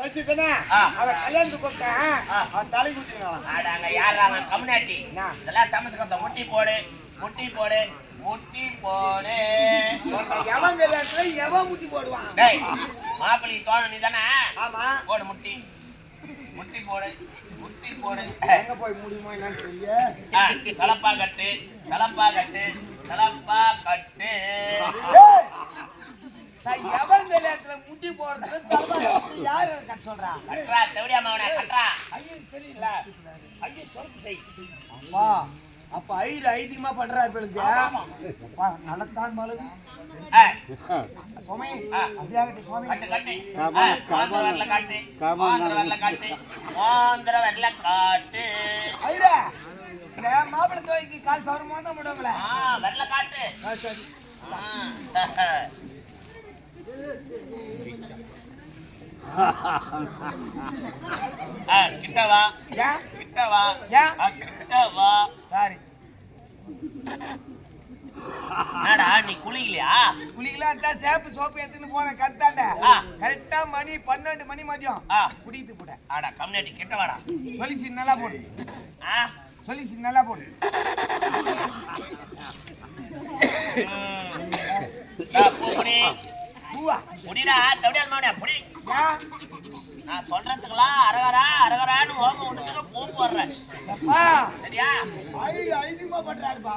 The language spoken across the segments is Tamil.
வச்சுக்கனா அவன் கல்யாணத்துக்கு கூப்பிட்டான் அவன் தலை குத்தினான். அடாங்க யாரா அவன் கம்யூனிட்டி இதெல்லாம் சமைச்சுக்கிறத முட்டி போடு முட்டி போடு முட்டி போடு. எவன் கல்யாணத்துல எவன் முட்டி போடுவான்? டேய் மாப்பிள்ளை தோணு நீ தானே? ஆமா போடு முட்டி முட்டி போடு முட்டி போடு. எங்க போய் முடியுமோ என்னன்னு தெரியல. தலப்பா கட்டு தலப்பா கட்டு தலப்பா கட்டு. எவன் கல்யாணத்துல முட்டி போடுறது யாரு கட்ட சொல்றா? கட்டுறா தேவடியா மாவனே கட்டுறா. ஐயோ தெரியல ஐயோ சொல்லுங்க செய். அப்பா அப்ப ஐடியமா பண்றா இப்பளுக்கு. அப்பா நடத்தான் மழுகு சுமை அப்படியாகட்டு சுவாமி கட்டு கட்டு ஆந்திர வரல காட்டு ஆந்திர வரல காட்டு ஆந்திர வரல காட்டு. ஐயா இந்த மாப்பிள்ளை தோய்க்கு கால் சவரமா தான் போடுவாங்களே வரல காட்டு. சரி கிட்டவா கிட்டவா கிட்டவா. சாரி என்னடா நீ குளிக்கலையா? குளிக்கலாம் தான் சேப்பு சோப்பு எடுத்துன்னு போனேன் கத்தாண்ட. கரெக்டா மணி 12 மணி மதியம் குடித்து போட்டேன். ஆடா கம்யூனிட்டி கிட்ட வாடா. சொல்லிச்சு நல்லா போடு சொல்லிச்சு நல்லா போடு. பூவா முடிடா தவிடியால் மாவனே புடி. நான் சொல்றதுக்கெல்லாம் அரகரா அரகரான்னு ஓம விட்டுட்டு பூப்பு வர்றேன் சரியா? ஐதிமா பண்றாருப்பா.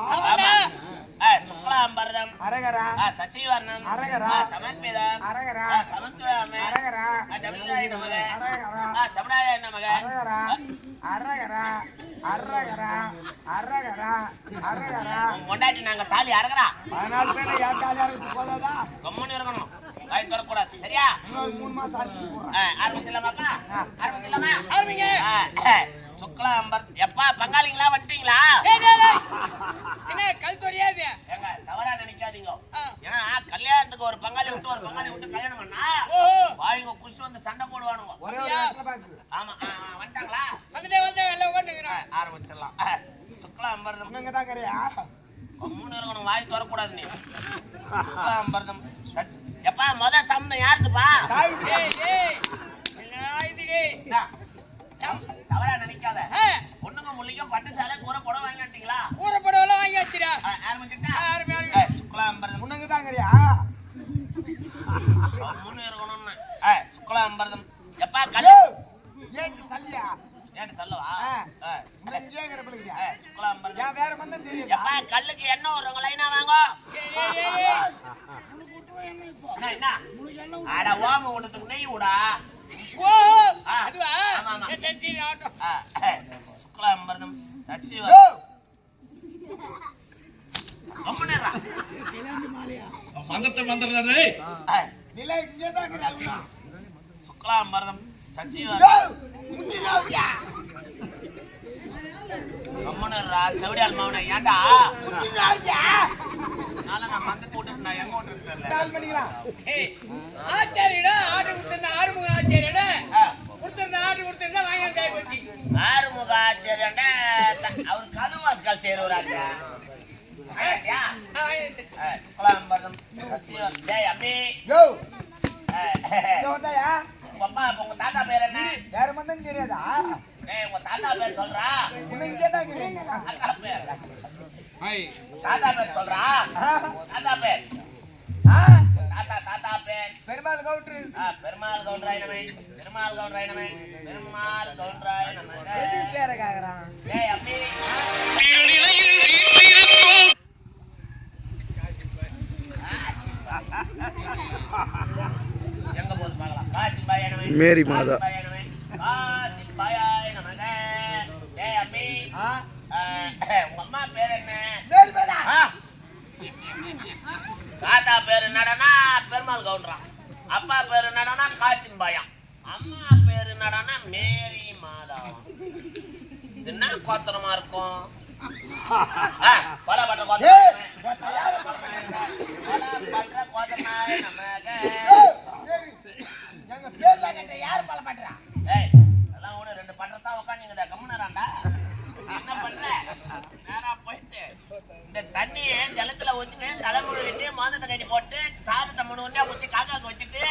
சுக்லாம்பரதம் அரகரா சசிவர்ணம் அரகரா சமத்பிதம் அரகரா சமத்வமே அரகரா தமிழாய நமக அரகரா சமணாய நமக அரகரா அரகரா அரகரா அரகரா அரகரா. கொண்டாட்டி நாங்க தாலி அரகரா 14 பேர் யார் தாலி அறுத்து போதாதா? கம்முன்னு இருக்கணும் வாய் தரக்கூடாது சரியா? இன்னொரு 3 மாசம் அறுத்து போறேன். ஆரம்பிக்கலாமாப்பா? ஆரம்பிக்கலாமா? ஆரம்பிங்க. சுக்லாம்பர் எப்பா பங்காளிங்களா வந்துட்டீங்களா? கல் தெரியாது ஏங்க தவறா நினைக்காதீங்க. ஏன்னா கல்யாணத்துக்கு ஒரு பங்காளி விட்டு கல்யாணம் பண்ணா வாயிங்க குடிச்சு வந்து சண்டை போடுவானுங்க. ஒரே ஒரு இடத்துல பாக்கு. ஆமா வந்துட்டாங்களா? வந்துட்டே எல்லாம் உட்காந்துக்கிறேன். ஆரம்பிச்சிடலாம். சுக்லாம்பரதம் இங்க தான் கரையா கம்முன்னு இருக்கணும் வாய் தரக்கூடாது நீ. சுக்லாம்பரதம் எப்பா முத சம்பந்தம் யாருதுப்பா? தவறா நினைக்காத. பொண்ணுங்க முள்ளிக்கும் பட்டு சாலை கூரை புடவை வாங்கிட்டீங்களா? கூரை புடவை வாங்கி வச்சுடா. சுக்லாம்பரதம் முன்னங்க தான் கரையா இருக்கணும்னு. சுக்லாம்பரதம் எப்பா கல்லு ஏன் தள்ளியா ஏன் தள்ளவா? சுக்லாம்பரதம் வேற மந்தம் தெரியும். எப்பா கல்லுக்கு என்ன வருவாங்க லைனா வாங்க. என்ன அட ஓம உனக்கு நெய் விடா. சுக்லாம்பரதம் சசிவ சுக்லாம்பரதம் சசிவ செவடியால் மாவன ஏண்டா நான் மந்த போட்டு நான் எங்க ஓட்டு ஆச்சாரியிட ஆர்டர் கொடுத்திருந்த ஆறுமுக ஆச்சாரியிட கொடுத்திருந்த ஆர்டர் கொடுத்திருந்தா வாங்கி காய் போச்சு. ஆறுமுக ஆச்சாரியண்டா அவர் கதுவாஸ்கால் சேருவாராச்சா? சுக்லாம்பரதம் சசிவம் டேய் அம்மி அப்பா உங்க தாத்தா பேர் என்ன? வேற மந்தம் தெரியாதா? உங்க தாத்தா பேர் சொல்றா. இங்கே தான் தாத்தா பேர் தாத்தா பேர் சொல்றா. தாத்தா பேர் தாத்தா பேர் பெருமாள் கவுண்டர். பெருமாள் கவுண்டராய் நமை பெருமாள் கவுண்டராய் நமை பெருமாள் கவுண்டராய் நமை. எது பேர கேக்குறான்? டேய் அம்மி எங்க போது பார்க்கலாம். காசி பாய நமை மேரி மாதா காசி பாயாய் நமக. டேய் அம்மி உங்க அம்மா பேர் என்ன? தாத்தா பேரு என்னடனா பெருமாள் கவுண்டரா. அப்பா பேரு என்னடனா காசிம்பாயம். அம்மா பேரு என்னடனா மேரி மாதா. இது என்ன கோத்திரமா இருக்கும்? பல பட்ட கோத்திரம் யாரு பல பண்றா? அதெல்லாம் கூட 2 பட்டத்தான் உட்காந்துங்க கம்முனராண்டா. என்ன பண்ற? நேரா போயிட்டு இந்த தண்ணியை ஜலத்துல ஊத்திட்டு தலைமுறை மாதத்தை கட்டி போட்டு சாதத்தை 3 ஊட்டியா ஊத்தி காக்காக்கு வச்சுட்டு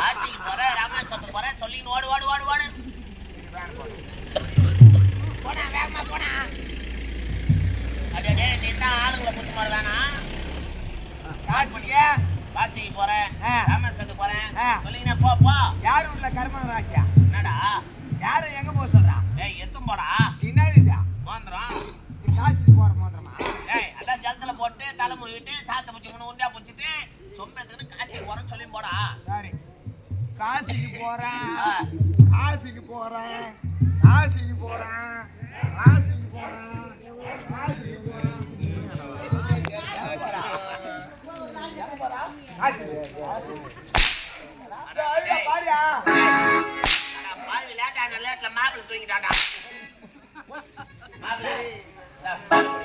ஆட்சிக்கு போற ராமேஸ்வரத்துக்கு போற சொல்லின்னு ஓடு ஓடு ஓடு ஓடு போனா வேகமா போனா அடே நீ தான் ஆளுங்களை புடிச்சு மாதிரி வேணாம் காசிக்கு போறேன் ராமேஸ்வரத்துக்கு போறேன் சொல்லிங்க போ போ யாரு உள்ள கர்மன் ராஜா என்னடா யாரு எங்க போக சொல்றா ஏய் எத்தும் போடா என்னது இது மோந்திரம் காசுக்கு போற மோதிரமா ஏய் அதான் ஜலத்துல போட்டு தலை முழுகிட்டு சாத்த பிடிச்சி உண்டியா பிடிச்சிட்டு சொம்பத்துக்குன்னு காசிக்கு போறேன்னு சொல்லி போடா சரி காசிக்கு போறேன் காசிக்கு போறேன் காசிக்கு போறேன் காசிக்கு போறேன் காசிக்கு போறேன் பாரியா பாவி லேட்டா லேட்ல மாப்பிள்ள தூங்கிட்டாண்டா மாப்பிள்ள